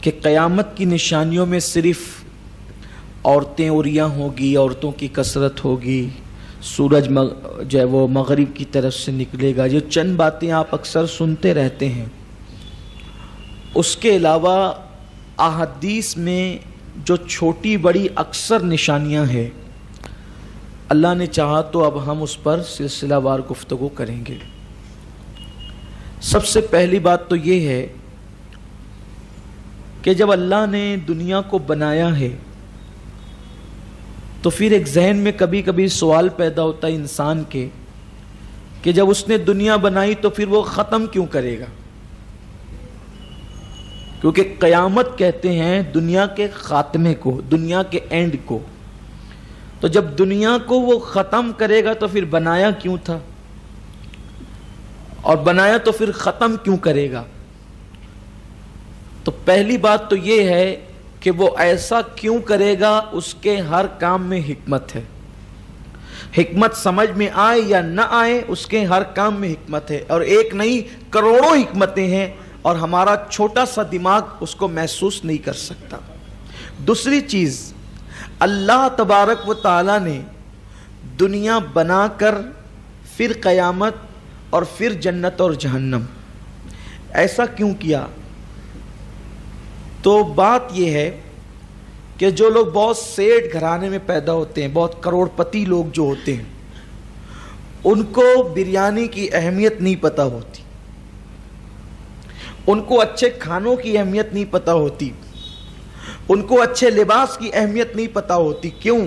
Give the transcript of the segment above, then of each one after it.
کہ قیامت کی نشانیوں میں صرف عورتیں عریاں ہوگی، عورتوں کی کثرت ہوگی، سورج جو ہے وہ مغرب کی طرف سے نکلے گا، جو چند باتیں آپ اکثر سنتے رہتے ہیں، اس کے علاوہ احادیث میں جو چھوٹی بڑی اکثر نشانیاں ہیں، اللہ نے چاہا تو اب ہم اس پر سلسلہ وار گفتگو کریں گے۔ سب سے پہلی بات تو یہ ہے کہ جب اللہ نے دنیا کو بنایا ہے تو پھر ایک ذہن میں کبھی کبھی سوال پیدا ہوتا ہے انسان کے کہ جب اس نے دنیا بنائی تو پھر وہ ختم کیوں کرے گا؟ کیونکہ قیامت کہتے ہیں دنیا کے خاتمے کو، دنیا کے اینڈ کو۔ تو جب دنیا کو وہ ختم کرے گا تو پھر بنایا کیوں تھا؟ اور بنایا تو پھر ختم کیوں کرے گا؟ تو پہلی بات تو یہ ہے کہ وہ ایسا کیوں کرے گا، اس کے ہر کام میں حکمت ہے۔ حکمت سمجھ میں آئے یا نہ آئے، اس کے ہر کام میں حکمت ہے، اور ایک نہیں کروڑوں حکمتیں ہیں، اور ہمارا چھوٹا سا دماغ اس کو محسوس نہیں کر سکتا۔ دوسری چیز، اللہ تبارک و تعالی نے دنیا بنا کر پھر قیامت اور پھر جنت اور جہنم ایسا کیوں کیا؟ تو بات یہ ہے کہ جو لوگ بہت سیٹھ گھرانے میں پیدا ہوتے ہیں، بہت کروڑ پتی لوگ جو ہوتے ہیں، ان کو بریانی کی اہمیت نہیں پتہ ہوتی، ان کو اچھے کھانوں کی اہمیت نہیں پتہ ہوتی، ان کو اچھے لباس کی اہمیت نہیں پتہ ہوتی۔ کیوں؟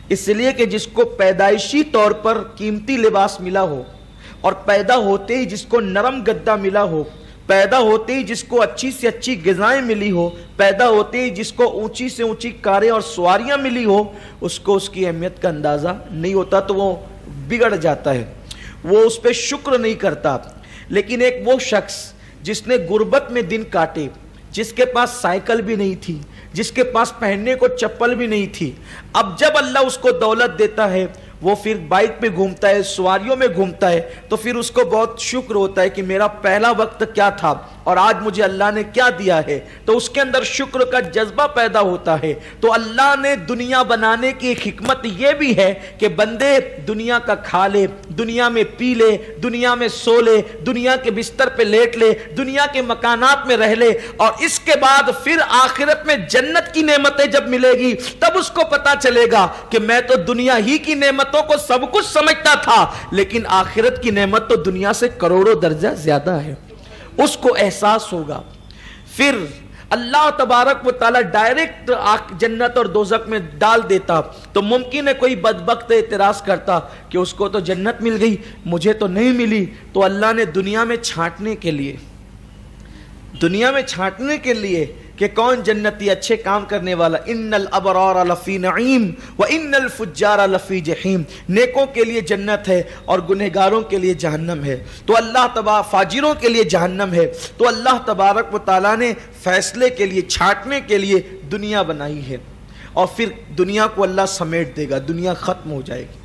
اس لیے کہ جس کو پیدائشی طور پر قیمتی لباس ملا ہو، اور پیدا ہوتے ہی جس کو نرم گدا ملا ہو، پیدا ہوتے ہی جس کو اچھی سے اچھی غذائیں ملی ہو، پیدا ہوتے ہی جس کو اونچی سے اونچی کاریں اور سواریاں ملی ہو، اس کو اس کی اہمیت کا اندازہ نہیں ہوتا، تو وہ بگڑ جاتا ہے، وہ اس پہ شکر نہیں کرتا۔ لیکن ایک وہ شخص جس نے غربت میں دن کاٹے، جس کے پاس سائیکل بھی نہیں تھی، جس کے پاس پہننے کو چپل بھی نہیں تھی، اب جب اللہ اس کو دولت دیتا ہے، وہ پھر بائک پہ گھومتا ہے، سواریوں میں گھومتا ہے، تو پھر اس کو بہت شکر ہوتا ہے کہ میرا پہلا وقت کیا تھا اور آج مجھے اللہ نے کیا دیا ہے، تو اس کے اندر شکر کا جذبہ پیدا ہوتا ہے۔ تو اللہ نے دنیا بنانے کی ایک حکمت یہ بھی ہے کہ بندے دنیا کا کھا لے، دنیا میں پی لے، دنیا میں سو لے، دنیا کے بستر پہ لیٹ لے، دنیا کے مکانات میں رہ لے، اور اس کے بعد پھر آخرت میں جنت کی نعمتیں جب ملے گی تب اس کو پتا چلے گا کہ میں تو دنیا ہی کی نعمتوں کو سب کچھ سمجھتا تھا، لیکن آخرت کی نعمت تو دنیا سے کروڑوں درجہ زیادہ ہے، اس کو احساس ہوگا۔ پھر اللہ تبارک و تعالی ڈائریکٹ جنت اور دوزخ میں ڈال دیتا تو ممکن ہے کوئی بدبخت اعتراض کرتا کہ اس کو تو جنت مل گئی، مجھے تو نہیں ملی۔ تو اللہ نے دنیا میں چھانٹنے کے لیے کہ کون جنتی، اچھے کام کرنے والا، ان الابرار لفی نعیم وان الفجار لفی جحیم، نیکوں کے لیے جنت ہے اور گنہگاروں کے لیے جہنم ہے، تو اللہ فاجروں کے لیے جہنم ہے۔ تو اللہ تبارک و تعالیٰ نے فیصلے کے لیے، چھانٹنے کے لیے دنیا بنائی ہے، اور پھر دنیا کو اللہ سمیٹ دے گا، دنیا ختم ہو جائے گی۔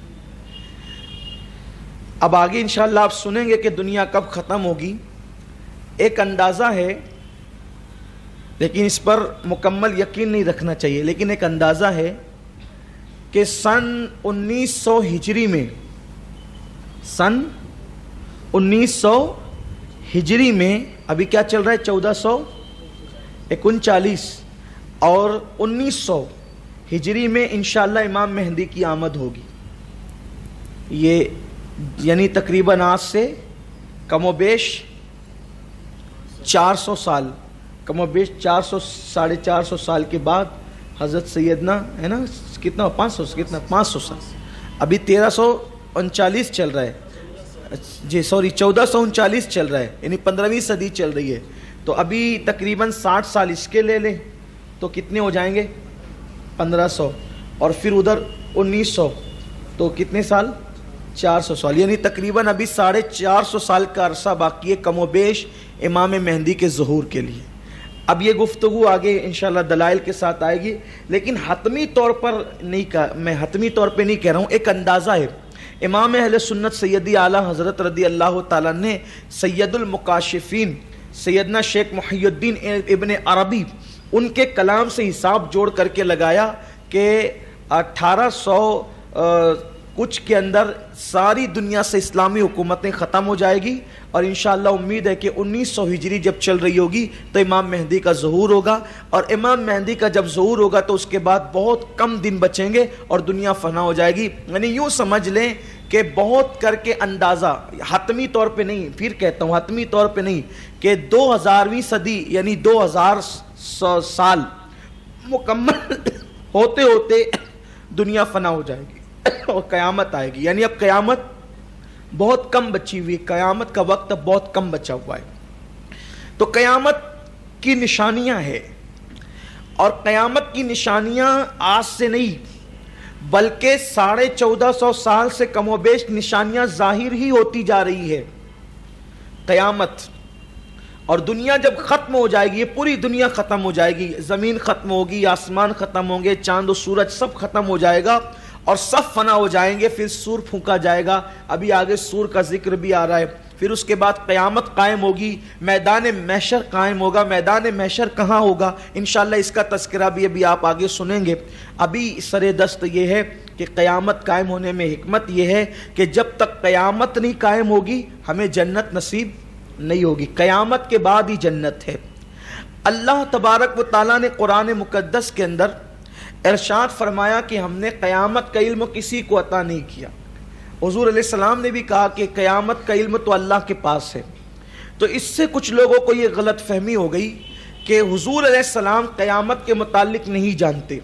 اب آگے انشاءاللہ آپ سنیں گے کہ دنیا کب ختم ہوگی۔ ایک اندازہ ہے، لیکن اس پر مکمل یقین نہیں رکھنا چاہیے، لیکن ایک اندازہ ہے کہ سن 1900 ہجری میں، سن 1900 ہجری میں، ابھی کیا چل رہا ہے 1439، اور 1900 ہجری میں انشاءاللہ امام مہدی کی آمد ہوگی۔ یہ یعنی تقریباً آج سے کم و بیش 400 سال، کم و بیش 400 ساڑھے 400 سال کے بعد حضرت سیدنا ہے نا کتنا 500 سال، ابھی 1339 چل رہا ہے، جی سوری 1439 چل رہا ہے، یعنی 15ویں صدی چل رہی ہے، تو ابھی تقریباً 60 سال اس کے لے لیں تو کتنے ہو جائیں گے 1500، اور پھر ادھر 1900، تو کتنے سال 400 سال، یعنی تقریباً ابھی 450 سال کا عرصہ باقی ہے کم و بیش امام مہدی کے ظہور کے لیے۔ اب یہ گفتگو آگے انشاءاللہ دلائل کے ساتھ آئے گی، لیکن حتمی طور پر نہیں، میں حتمی طور پہ نہیں کہہ رہا ہوں، ایک اندازہ ہے۔ امام اہل سنت سیدی اعلیٰ حضرت رضی اللہ تعالیٰ نے سید المکاشفین سیدنا شیخ محی الدین ابن عربی ان کے کلام سے حساب جوڑ کر کے لگایا کہ 1800 کچھ کے اندر ساری دنیا سے اسلامی حکومتیں ختم ہو جائے گی، اور انشاءاللہ امید ہے کہ 1900 ہجری جب چل رہی ہوگی تو امام مہدی کا ظہور ہوگا، اور امام مہدی کا جب ظہور ہوگا تو اس کے بعد بہت کم دن بچیں گے اور دنیا فنا ہو جائے گی۔ یعنی یوں سمجھ لیں کہ بہت کر کے اندازہ، حتمی طور پہ نہیں، پھر کہتا ہوں حتمی طور پہ نہیں، کہ 2000ویں صدی یعنی 2000 سال مکمل ہوتے ہوتے دنیا فنا ہو جائے گی اور قیامت آئے گی۔ یعنی اب قیامت بہت کم بچی ہوئی، قیامت کا وقت اب بہت کم بچا ہوا ہے۔ تو قیامت کی نشانیاں ہیں، اور قیامت کی نشانیاں آج سے نہیں بلکہ 1450 سال سے کم و بیش نشانیاں ظاہر ہی ہوتی جا رہی ہے۔ قیامت اور دنیا جب ختم ہو جائے گی، یہ پوری دنیا ختم ہو جائے گی، زمین ختم ہوگی، آسمان ختم ہوں گے، چاند و سورج سب ختم ہو جائے گا اور سب فنا ہو جائیں گے، پھر سور پھونکا جائے گا، ابھی آگے سور کا ذکر بھی آ رہا ہے۔ پھر اس کے بعد قیامت قائم ہوگی، میدان محشر قائم ہوگا۔ میدان محشر کہاں ہوگا انشاءاللہ اس کا تذکرہ بھی ابھی آپ آگے سنیں گے۔ ابھی سر دست یہ ہے کہ قیامت قائم ہونے میں حکمت یہ ہے کہ جب تک قیامت نہیں قائم ہوگی ہمیں جنت نصیب نہیں ہوگی، قیامت کے بعد ہی جنت ہے۔ اللہ تبارک و تعالیٰ نے قرآن مقدس کے اندر ارشاد فرمایا کہ ہم نے قیامت کا علم کسی کو عطا نہیں کیا۔ حضور علیہ السلام نے بھی کہا کہ قیامت کا علم تو اللہ کے پاس ہے۔ تو اس سے کچھ لوگوں کو یہ غلط فہمی ہو گئی کہ حضور علیہ السلام قیامت کے متعلق نہیں جانتے۔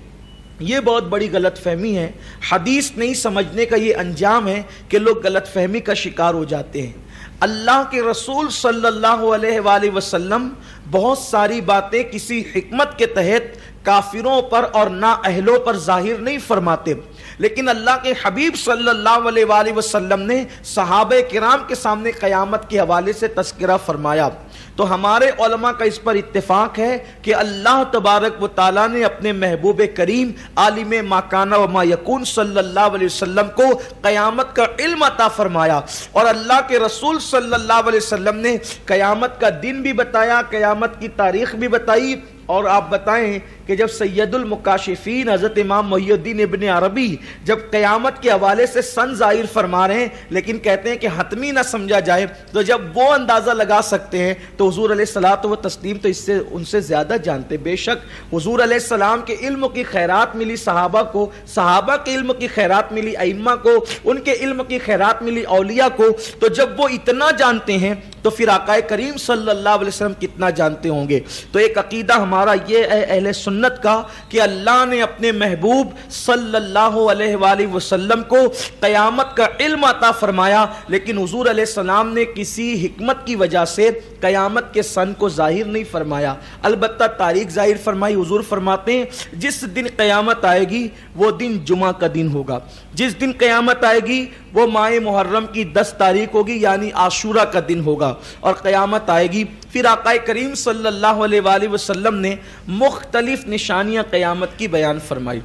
یہ بہت بڑی غلط فہمی ہے۔ حدیث نہیں سمجھنے کا یہ انجام ہے کہ لوگ غلط فہمی کا شکار ہو جاتے ہیں۔ اللہ کے رسول صلی اللہ علیہ وآلہ وسلم بہت ساری باتیں کسی حکمت کے تحت کافروں پر اور نااہلوں پر ظاہر نہیں فرماتے، لیکن اللہ کے حبیب صلی اللہ علیہ وآلہ وسلم نے صحابہ کرام کے سامنے قیامت کے حوالے سے تذکرہ فرمایا۔ تو ہمارے علماء کا اس پر اتفاق ہے کہ اللہ تبارک و تعالیٰ نے اپنے محبوب کریم عالم ما کان و ما یکون صلی اللہ علیہ وسلم کو قیامت کا علم عطا فرمایا، اور اللہ کے رسول صلی اللہ علیہ وسلم نے قیامت کا دن بھی بتایا، قیامت کی تاریخ بھی بتائی۔ اور آپ بتائیں کہ جب سید المکاشفین حضرت امام محی الدین ابن عربی جب قیامت کے حوالے سے سن ظاہر فرما رہے ہیں لیکن کہتے ہیں کہ حتمی نہ سمجھا جائے، تو جب وہ اندازہ لگا سکتے ہیں تو حضور علیہ الصلوۃ والتسلیم تو اس سے ان سے زیادہ جانتے۔ بے شک حضور علیہ السلام کے علم کی خیرات ملی صحابہ کو، صحابہ کے علم کی خیرات ملی ائمہ کو، ان کے علم کی خیرات ملی اولیاء کو۔ تو جب وہ اتنا جانتے ہیں تو پھر آقا کریم صلی اللہ علیہ وسلم کتنا جانتے ہوں گے۔ تو ایک عقیدہ ہمارا یہ ہے اہل سنت کا کہ اللہ نے اپنے محبوب صلی اللہ علیہ وآلہ وسلم کو قیامت کا علم عطا فرمایا، لیکن حضور علیہ السلام نے کسی حکمت کی وجہ سے قیامت کے سن کو ظاہر نہیں فرمایا، البتہ تاریخ ظاہر فرمائی۔ حضور فرماتے ہیں جس دن قیامت آئے گی وہ دن جمعہ کا دن ہوگا، جس دن قیامت آئے گی وہ ماہ محرم کی 10 تاریخ ہوگی یعنی عاشورہ کا دن ہوگا، اور قیامت آئے گی۔ پھر آقا کریم صلی اللہ علیہ وآلہ وسلم نے مختلف نشانیاں قیامت کی بیان فرمائی،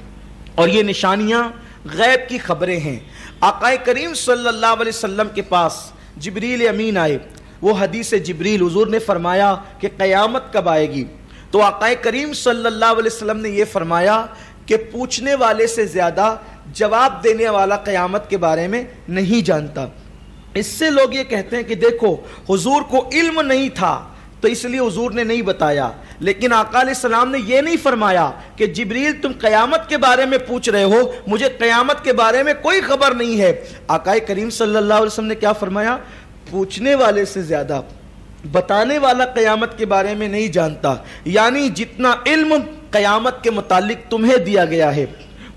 اور یہ نشانیاں غیب کی خبریں ہیں۔ آقا کریم صلی اللہ علیہ وسلم کے پاس جبریل امین آئے، وہ حدیث جبریل، حضور نے فرمایا کہ قیامت کب آئے گی؟ تو آقا کریم صلی اللہ علیہ وسلم نے یہ فرمایا کہ پوچھنے والے سے زیادہ جواب دینے والا قیامت کے بارے میں نہیں جانتا۔ اس سے لوگ یہ کہتے ہیں کہ دیکھو حضور کو علم نہیں تھا تو اس لیے حضور نے نہیں بتایا، لیکن آقا علیہ السلام نے یہ نہیں فرمایا کہ جبریل تم قیامت کے بارے میں پوچھ رہے ہو، مجھے قیامت کے بارے میں کوئی خبر نہیں ہے۔ آقا کریم صلی اللہ علیہ وسلم نے کیا فرمایا؟ پوچھنے والے سے زیادہ بتانے والا قیامت کے بارے میں نہیں جانتا، یعنی جتنا علم قیامت کے متعلق تمہیں دیا گیا ہے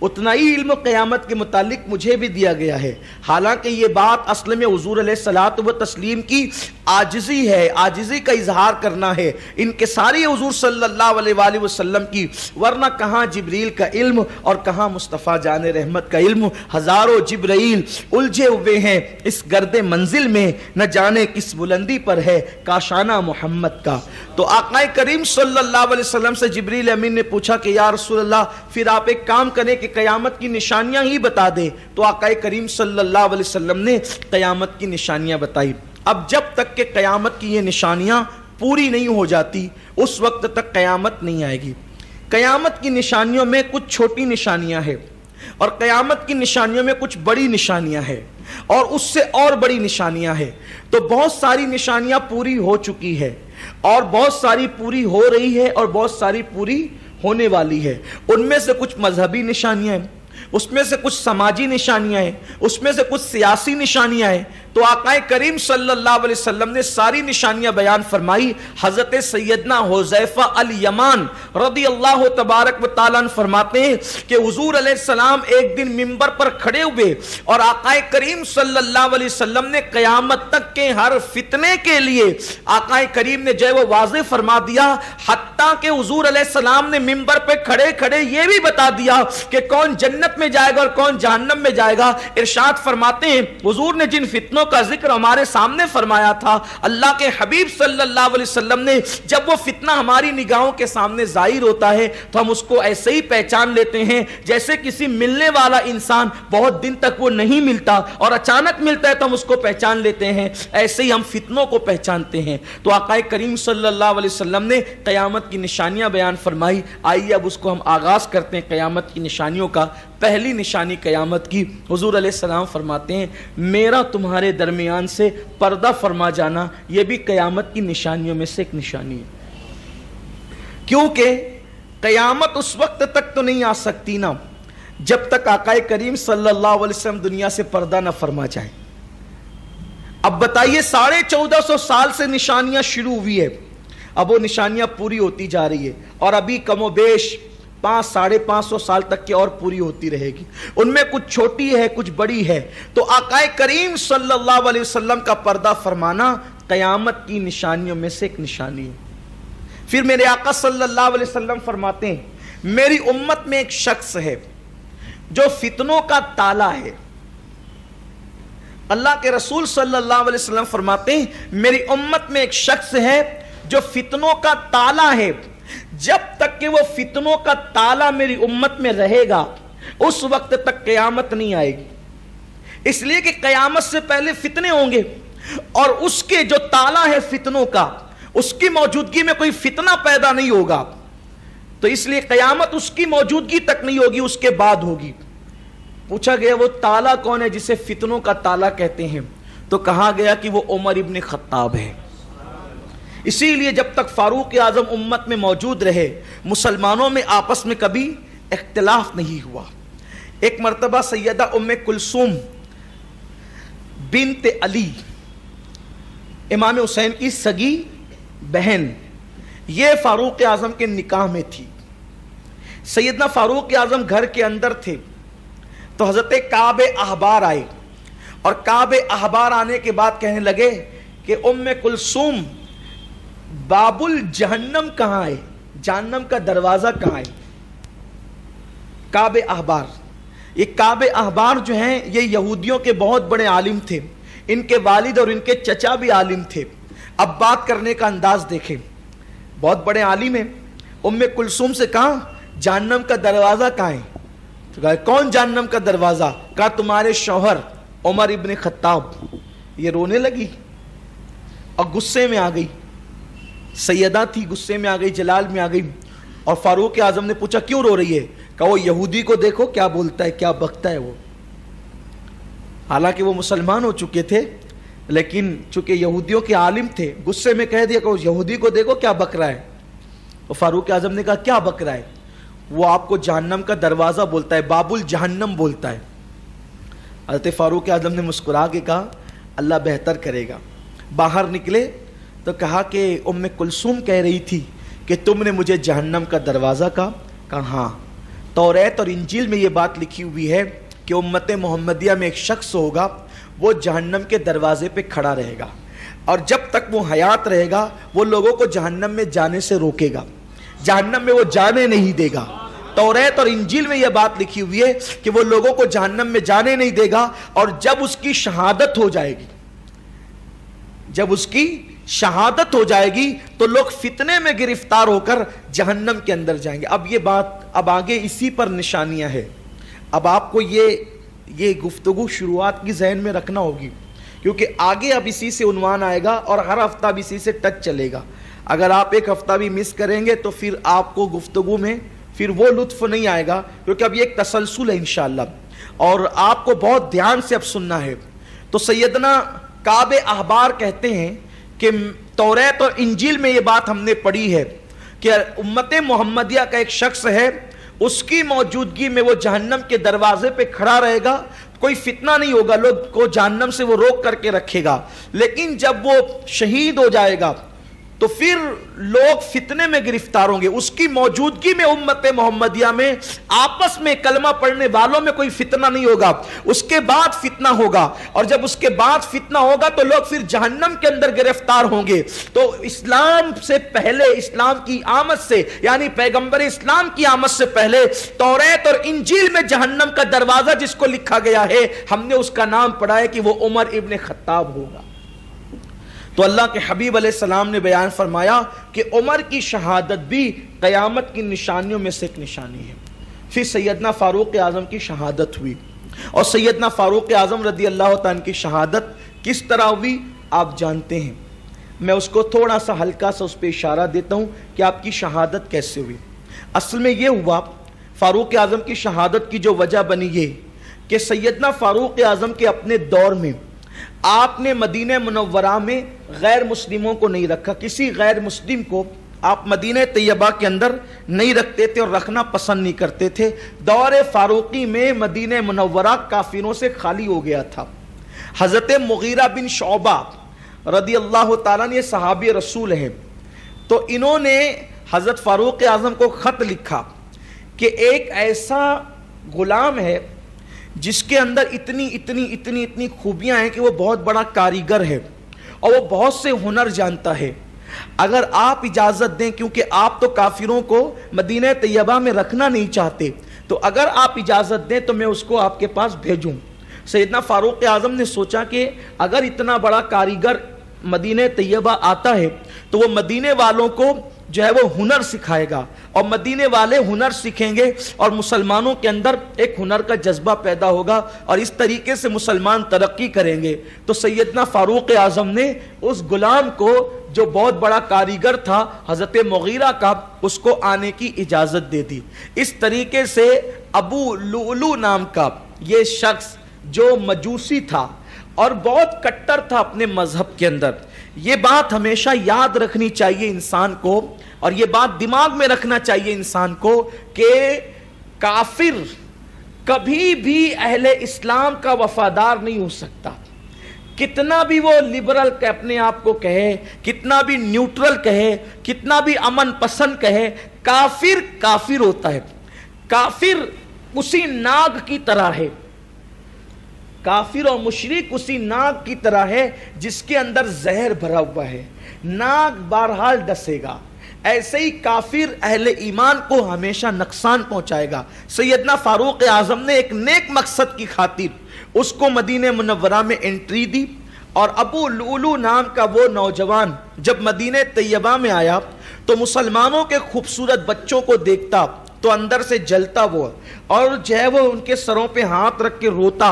اتنا ہی علم قیامت کے متعلق مجھے بھی دیا گیا ہے۔ حالانکہ یہ بات اصل میں حضور علیہ الصلوۃ والتسلیم کی عاجزی ہے، عاجزی کا اظہار کرنا ہے، انکساری حضور صلی اللہ علیہ وآلہ وسلم کی، ورنہ کہاں جبریل کا علم اور کہاں مصطفیٰ جان رحمت کا علم۔ ہزاروں جبرائیل الجھے ہوئے ہیں اس گرد منزل میں، نہ جانے کس بلندی پر ہے کاشانہ محمد کا۔ تو آقا کریم صلی اللہ علیہ وسلم سے جبریل امین نے پوچھا کہ یا رسول اللہ پھر آپ ایک کام کریں کہ قیامت کی نشانیاں ہی بتا دیں۔ تو آقا کریم صلی اللہ علیہ وسلم نے قیامت کی نشانیاں بتائی۔ اب جب تک کہ قیامت کی یہ نشانیاں پوری نہیں ہو جاتی اس وقت تک قیامت نہیں آئے گی۔ قیامت کی نشانیوں میں کچھ چھوٹی نشانیاں ہیں اور قیامت کی نشانیوں میں کچھ بڑی نشانیاں ہیں اور اس سے اور بڑی نشانیاں ہیں. تو بہت ساری نشانیاں پوری ہو چکی ہے اور بہت ساری پوری ہو رہی ہے اور بہت ساری پوری ہونے والی ہے. ان میں سے کچھ مذہبی نشانیاں ہیں، اس میں سے کچھ سماجی نشانیاں ہیں، اس میں سے کچھ سیاسی نشانیاں ہیں. تو آقا کریم صلی اللہ علیہ وسلم نے ساری نشانیاں بیان فرمائی. حضرت سیدنا حذیفہ الیمان رضی اللہ تبارک و تعالیٰ فرماتے ہیں کہ حضور علیہ السلام ایک دن منبر پر کھڑے ہوئے اور آقا کریم صلی اللہ علیہ وسلم نے قیامت تک کے ہر فتنے کے لیے آقا کریم نے جو ہے وہ واضح فرما دیا، حتیٰ کہ حضور علیہ السلام نے منبر پہ کھڑے کھڑے یہ بھی بتا دیا کہ کون جنت میں جائے گا اور کون جہنم میں جائے گا. ارشاد فرماتے ہیں حضور نے جن فتنوں کا ذکر ہمارے سامنے فرمایا تھا، اللہ کے حبیب صلی اللہ علیہ وسلم نے جب وہ فتنہ ہماری نگاہوں کے سامنے ظاہر ہوتا ہے تو ہم اس کو ایسے ہی پہچان لیتے ہیں جیسے کسی ملنے والا انسان بہت دن تک وہ نہیں ملتا اور اچانک ملتا ہے تو ہم اس کو پہچان لیتے ہیں، ایسے ہی ہم فتنوں کو پہچانتے ہیں. تو آقا کریم صلی اللہ علیہ وسلم نے قیامت کی نشانیاں بیان فرمائی. آئیے اب اس کو ہم آغاز کرتے ہیں قیامت کی نشانیوں کا. پہلی نشانی قیامت کی، حضور علیہ السلام فرماتے ہیں میرا تمہارے درمیان سے پردہ فرما جانا یہ بھی قیامت کی نشانیوں میں سے ایک نشانی ہے. کیونکہ قیامت اس وقت تک تو نہیں آ سکتی نا جب تک آقا کریم صلی اللہ علیہ وسلم دنیا سے پردہ نہ فرما جائے. اب بتائیے 1450 سال سے نشانیاں شروع ہوئی ہے، اب وہ نشانیاں پوری ہوتی جا رہی ہے اور ابھی کم و بیش 500-550 سال تک کی اور پوری ہوتی رہے گی. ان میں کچھ چھوٹی ہے کچھ بڑی ہے. تو آقا کریم صلی اللہ علیہ وسلم کا پردہ فرمانا قیامت کی نشانیوں میں سے ایک نشانی ہے. پھر میرے آقا صلی اللہ علیہ وسلم فرماتے ہیں میری امت میں ایک شخص ہے جو فتنوں کا تالا ہے. اللہ کے رسول صلی اللہ علیہ وسلم فرماتے ہیں میری امت میں ایک شخص ہے جو فتنوں کا تالا ہے. جب تک کہ وہ فتنوں کا تالا میری امت میں رہے گا اس وقت تک قیامت نہیں آئے گی. اس لیے کہ قیامت سے پہلے فتنے ہوں گے اور اس کے جو تالا ہے فتنوں کا اس کی موجودگی میں کوئی فتنہ پیدا نہیں ہوگا. تو اس لیے قیامت اس کی موجودگی تک نہیں ہوگی، اس کے بعد ہوگی. پوچھا گیا وہ تالا کون ہے جسے فتنوں کا تالا کہتے ہیں؟ تو کہا گیا کہ وہ عمر ابن خطاب ہے. اسی لیے جب تک فاروق اعظم امت میں موجود رہے مسلمانوں میں آپس میں کبھی اختلاف نہیں ہوا. ایک مرتبہ سیدہ ام کلثوم بنت علی امام حسین کی سگی بہن یہ فاروق اعظم کے نکاح میں تھی. سیدنا فاروق اعظم گھر کے اندر تھے تو حضرت کعب احبار آئے اور کعب احبار آنے کے بعد کہنے لگے کہ ام کلثوم باب الجہنم کہاں ہے، جہنم کا دروازہ کہاں ہے؟ کعب احبار، یہ کعب احبار جو ہیں یہ یہودیوں کے بہت بڑے عالم تھے. ان کے والد اور ان کے چچا بھی عالم تھے. اب بات کرنے کا انداز دیکھیں، بہت بڑے عالم ہیں. ام کلثوم سے کہا جہنم کا دروازہ کہاں ہے؟ تو کہا کون جہنم کا دروازہ؟ کہا تمہارے شوہر عمر ابن خطاب. یہ رونے لگی اور غصے میں آ گئی. سیدہ تھی، غصے میں آ گئی، جلال میں آ گئی. اور فاروق اعظم نے پوچھا کیوں رو رہی ہے؟ کہا وہ یہودی کو دیکھو کیا بولتا ہے، کیا بکتا ہے وہ. حالانکہ وہ مسلمان ہو چکے تھے لیکن چونکہ یہودیوں کے عالم تھے غصے میں کہہ دیا کہ اس یہودی کو دیکھو کیا بک رہا ہے. اور فاروق اعظم نے کہا کیا بک رہا ہے؟ وہ آپ کو جہنم کا دروازہ بولتا ہے، باب الجہنم بولتا ہے. حضرت فاروق اعظم نے مسکرا کے کہا اللہ بہتر کرے گا. باہر نکلے تو کہا کہ ام کلثوم کہہ رہی تھی کہ تم نے مجھے جہنم کا دروازہ کہا ہاں. توریت اور انجیل میں یہ بات لکھی ہوئی ہے کہ امت محمدیہ میں ایک شخص ہوگا وہ جہنم کے دروازے پہ کھڑا رہے گا اور جب تک وہ حیات رہے گا وہ لوگوں کو جہنم میں جانے سے روکے گا، جہنم میں وہ جانے نہیں دے گا. توریت اور انجیل میں یہ بات لکھی ہوئی ہے کہ وہ لوگوں کو جہنم میں جانے نہیں دے گا اور جب اس کی شہادت ہو جائے گی، جب اس کی شہادت ہو جائے گی تو لوگ فتنے میں گرفتار ہو کر جہنم کے اندر جائیں گے. اب یہ بات اب آگے اسی پر نشانیاں ہیں. اب آپ کو یہ گفتگو شروعات کی ذہن میں رکھنا ہوگی کیونکہ آگے اب اسی سے عنوان آئے گا اور ہر ہفتہ بھی اسی سے ٹچ چلے گا. اگر آپ ایک ہفتہ بھی مس کریں گے تو پھر آپ کو گفتگو میں پھر وہ لطف نہیں آئے گا، کیونکہ اب یہ ایک تسلسل ہے انشاءاللہ، اور آپ کو بہت دھیان سے اب سننا ہے۔ تو سیدنا کعب احبار کہتے ہیں کہ توریت اور انجیل میں یہ بات ہم نے پڑھی ہے کہ امت محمدیہ کا ایک شخص ہے، اس کی موجودگی میں وہ جہنم کے دروازے پہ کھڑا رہے گا، کوئی فتنہ نہیں ہوگا، لوگ کو جہنم سے وہ روک کر کے رکھے گا، لیکن جب وہ شہید ہو جائے گا تو پھر لوگ فتنے میں گرفتار ہوں گے۔ اس کی موجودگی میں امت محمدیہ میں آپس میں کلمہ پڑھنے والوں میں کوئی فتنہ نہیں ہوگا، اس کے بعد فتنہ ہوگا، اور جب اس کے بعد فتنہ ہوگا تو لوگ پھر جہنم کے اندر گرفتار ہوں گے۔ تو اسلام سے پہلے، اسلام کی آمد سے، یعنی پیغمبر اسلام کی آمد سے پہلے توریت اور انجیل میں جہنم کا دروازہ جس کو لکھا گیا ہے، ہم نے اس کا نام پڑھا ہے کہ وہ عمر ابن خطاب ہوگا۔ تو اللہ کے حبیب علیہ السلام نے بیان فرمایا کہ عمر کی شہادت بھی قیامت کی نشانیوں میں سے ایک نشانی ہے۔ پھر سیدنا فاروق اعظم کی شہادت ہوئی، اور سیدنا فاروق اعظم رضی اللہ تعالیٰ کی شہادت کس طرح ہوئی آپ جانتے ہیں۔ میں اس کو تھوڑا سا ہلکا سا اس پہ اشارہ دیتا ہوں کہ آپ کی شہادت کیسے ہوئی۔ اصل میں یہ ہوا، فاروق اعظم کی شہادت کی جو وجہ بنی یہ کہ سیدنا فاروق اعظم کے اپنے دور میں آپ نے مدینہ منورہ میں غیر مسلموں کو نہیں رکھا، کسی غیر مسلم کو آپ مدینہ طیبہ کے اندر نہیں رکھتے تھے اور رکھنا پسند نہیں کرتے تھے۔ دور فاروقی میں مدینہ منورہ کافروں سے خالی ہو گیا تھا۔ حضرت مغیرہ بن شعبہ رضی اللہ تعالیٰ نے صحابی رسول ہیں، تو انہوں نے حضرت فاروق اعظم کو خط لکھا کہ ایک ایسا غلام ہے جس کے اندر اتنی خوبیاں ہیں کہ وہ بہت بڑا کاریگر ہے اور وہ بہت سے ہنر جانتا ہے، اگر آپ اجازت دیں، کیونکہ آپ تو کافروں کو مدینہ طیبہ میں رکھنا نہیں چاہتے، تو اگر آپ اجازت دیں تو میں اس کو آپ کے پاس بھیجوں۔ سیدنا فاروق اعظم نے سوچا کہ اگر اتنا بڑا کاریگر مدینہ طیبہ آتا ہے تو وہ مدینے والوں کو جو ہے وہ ہنر سکھائے گا، اور مدینے والے ہنر سیکھیں گے اور مسلمانوں کے اندر ایک ہنر کا جذبہ پیدا ہوگا، اور اس طریقے سے مسلمان ترقی کریں گے۔ تو سیدنا فاروق اعظم نے اس غلام کو جو بہت بڑا کاریگر تھا حضرت مغیرہ کا، اس کو آنے کی اجازت دے دی۔ اس طریقے سے ابو لؤلؤ نام کا یہ شخص جو مجوسی تھا اور بہت کٹر تھا اپنے مذہب کے اندر، یہ بات ہمیشہ یاد رکھنی چاہیے انسان کو، اور یہ بات دماغ میں رکھنا چاہیے انسان کو کہ کافر کبھی بھی اہل اسلام کا وفادار نہیں ہو سکتا، کتنا بھی وہ لبرل اپنے آپ کو کہے، کتنا بھی نیوٹرل کہے، کتنا بھی امن پسند کہے، کافر کافر ہوتا ہے۔ کافر اسی ناگ کی طرح ہے، کافر اور مشرک اسی ناگ کی طرح ہے جس کے اندر زہر بھرا ہوا ہے، ناگ بہرحال ڈسے گا، ایسے ہی کافر اہل ایمان کو ہمیشہ نقصان پہنچائے گا۔ سیدنا فاروق اعظم نے ایک نیک مقصد کی خاطر اس کو مدینہ منورہ میں انٹری دی، اور ابو لؤلؤ نام کا وہ نوجوان جب مدینہ طیبہ میں آیا تو مسلمانوں کے خوبصورت بچوں کو دیکھتا تو اندر سے جلتا وہ، اور جو ہے وہ ان کے سروں پہ ہاتھ رکھ کے روتا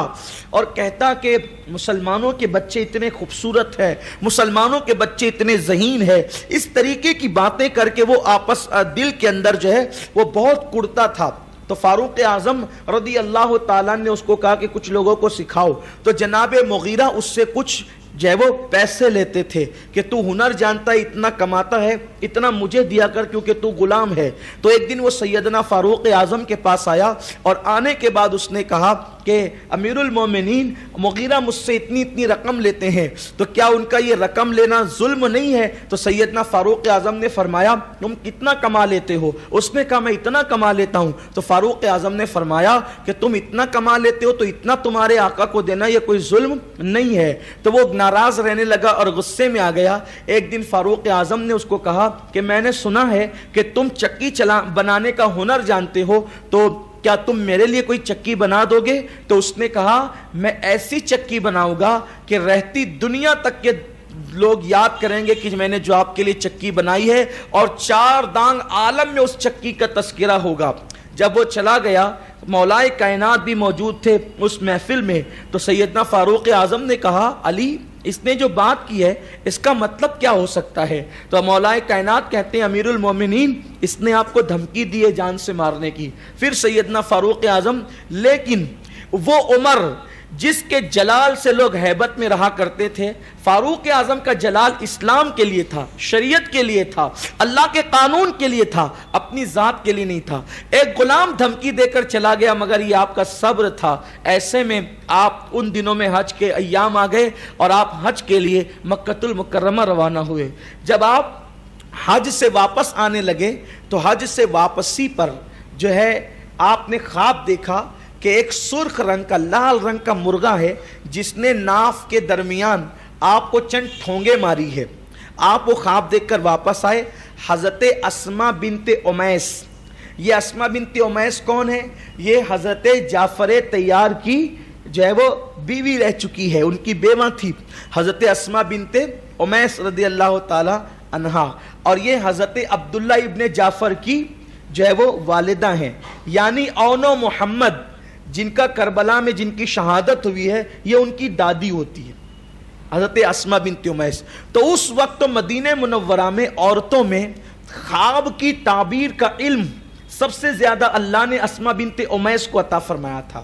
اور کہتا کہ مسلمانوں کے بچے اتنے خوبصورت ہیں، مسلمانوں کے بچے اتنے ذہین ہیں۔ اس طریقے کی باتیں کر کے وہ آپس دل کے اندر جو ہے وہ بہت کڑتا تھا۔ تو فاروق اعظم رضی اللہ تعالیٰ نے اس کو کہا کہ کچھ لوگوں کو سکھاؤ، تو جناب مغیرہ اس سے کچھ جو ہے وہ پیسے لیتے تھے کہ تو ہنر جانتا ہے، اتنا کماتا ہے، اتنا مجھے دیا کر کیونکہ تو غلام ہے۔ تو ایک دن وہ سیدنا فاروق اعظم کے پاس آیا، اور آنے کے بعد اس نے کہا کہ امیر المومنین، مغیرہ مجھ سے اتنی رقم لیتے ہیں، تو کیا ان کا یہ رقم لینا ظلم نہیں ہے؟ تو سیدنا فاروق اعظم نے فرمایا تم کتنا کما لیتے ہو؟ اس نے کہا میں اتنا کما لیتا ہوں۔ تو فاروق اعظم نے فرمایا کہ تم اتنا کما لیتے ہو تو اتنا تمہارے آقا کو دینا یہ کوئی ظلم نہیں ہے۔ تو وہ ناراض رہنے لگا اور غصے میں آ گیا۔ ایک دن فاروق اعظم نے اس کو کہا کہ میں نے سنا ہے کہ تم چکی بنانے کا ہنر جانتے ہو، تو کیا تم میرے لیے کوئی چکی بنا دو گے؟ تو اس نے کہا میں ایسی چکی بناؤں گا کہ رہتی دنیا تک کے لوگ یاد کریں گے کہ میں نے جو آپ کے لیے چکی بنائی ہے، اور 4 دانگ عالم میں اس چکی کا تذکرہ ہوگا۔ جب وہ چلا گیا، مولائے کائنات بھی موجود تھے اس محفل میں، تو سیدنا فاروق اعظم نے کہا علی اس نے جو بات کی ہے اس کا مطلب کیا ہو سکتا ہے؟ تو مولا کائنات کہتے ہیں امیر المومنین اس نے آپ کو دھمکی دی ہے جان سے مارنے کی. پھر سیدنا فاروق اعظم، لیکن وہ عمر جس کے جلال سے لوگ ہیبت میں رہا کرتے تھے، فاروق اعظم کا جلال اسلام کے لیے تھا، شریعت کے لیے تھا، اللہ کے قانون کے لیے تھا، اپنی ذات کے لیے نہیں تھا. ایک غلام دھمکی دے کر چلا گیا مگر یہ آپ کا صبر تھا. ایسے میں آپ ان دنوں میں حج کے ایام آ گئے اور آپ حج کے لیے مکۃ المکرمہ روانہ ہوئے. جب آپ حج سے واپس آنے لگے تو حج سے واپسی پر جو ہے آپ نے خواب دیکھا کہ ایک سرخ رنگ کا، لال رنگ کا مرغا ہے جس نے ناف کے درمیان آپ کو چند ٹھونگے ماری ہے. آپ وہ خواب دیکھ کر واپس آئے. حضرت اسماء بنت امیس، یہ اسماء بنت امیس کون ہے؟ یہ حضرت جعفر طیار کی جو ہے وہ بیوی رہ چکی ہے، ان کی بیوہ تھی حضرت اسماء بنت امیس رضی اللہ تعالی عنہا، اور یہ حضرت عبداللہ ابن جعفر کی جو ہے وہ والدہ ہیں. یعنی اون و محمد جن کا کربلا میں جن کی شہادت ہوئی ہے یہ ان کی دادی ہوتی ہے حضرت اسماء بنت امیس. تو اس وقت مدینہ منورہ میں عورتوں میں خواب کی تعبیر کا علم سب سے زیادہ اللہ نے اسماء بنت امیس کو عطا فرمایا تھا.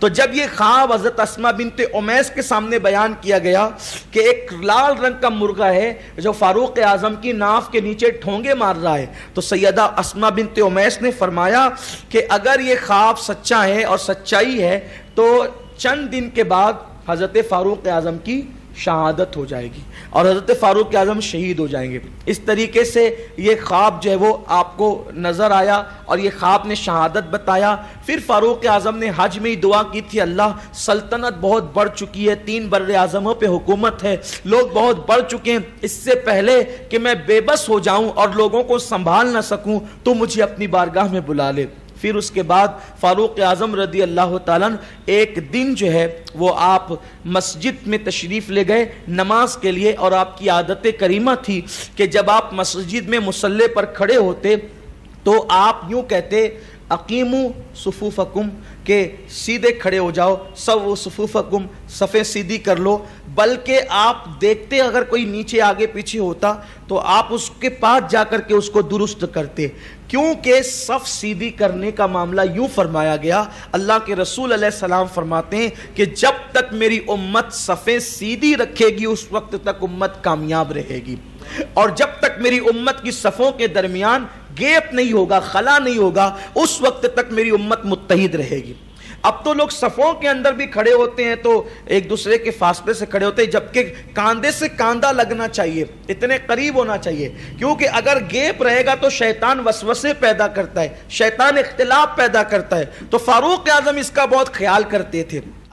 تو جب یہ خواب حضرت اسماء بنت امیس کے سامنے بیان کیا گیا کہ ایک لال رنگ کا مرغا ہے جو فاروق اعظم کی ناف کے نیچے ٹھونگے مار رہا ہے، تو سیدہ اسماء بنت امیس نے فرمایا کہ اگر یہ خواب سچا ہے اور سچائی ہے تو چند دن کے بعد حضرت فاروق اعظم کی شہادت ہو جائے گی اور حضرت فاروق اعظم شہید ہو جائیں گے. اس طریقے سے یہ خواب جو ہے وہ آپ کو نظر آیا اور یہ خواب نے شہادت بتایا. پھر فاروق اعظم نے حج میں ہی دعا کی تھی، اللہ سلطنت بہت بڑھ چکی ہے، 3 بر اعظموں پہ حکومت ہے، لوگ بہت بڑھ چکے ہیں، اس سے پہلے کہ میں بے بس ہو جاؤں اور لوگوں کو سنبھال نہ سکوں تو مجھے اپنی بارگاہ میں بلا لے. پھر اس کے بعد فاروق اعظم رضی اللہ تعالیٰ ایک دن جو ہے وہ آپ مسجد میں تشریف لے گئے نماز کے لیے، اور آپ کی عادت کریمہ تھی کہ جب آپ مسجد میں مصلی پر کھڑے ہوتے تو آپ یوں کہتے اقیموا صفوفکم، کہ سیدھے کھڑے ہو جاؤ، سووا صفوفکم، صفیں سیدھی کر لو. بلکہ آپ دیکھتے اگر کوئی نیچے آگے پیچھے ہوتا تو آپ اس کے پاس جا کر کے اس کو درست کرتے، کیونکہ صف سیدھی کرنے کا معاملہ یوں فرمایا گیا. اللہ کے رسول علیہ السلام فرماتے ہیں کہ جب تک میری امت صفیں سیدھی رکھے گی اس وقت تک امت کامیاب رہے گی، اور جب تک میری امت کی صفوں کے درمیان گیپ نہیں ہوگا، خلا نہیں ہوگا، اس وقت تک میری امت متحد رہے گی. اب تو لوگ صفوں کے اندر بھی کھڑے ہوتے ہیں تو ایک دوسرے کے فاصلے سے کھڑے ہوتے ہیں، جبکہ کاندھے سے کاندھا لگنا چاہیے، اتنے قریب ہونا چاہیے، کیونکہ اگر گیپ رہے گا تو شیطان وسوسے پیدا کرتا ہے، شیطان اختلاف پیدا کرتا ہے. تو فاروق اعظم اس کا بہت خیال کرتے تھے.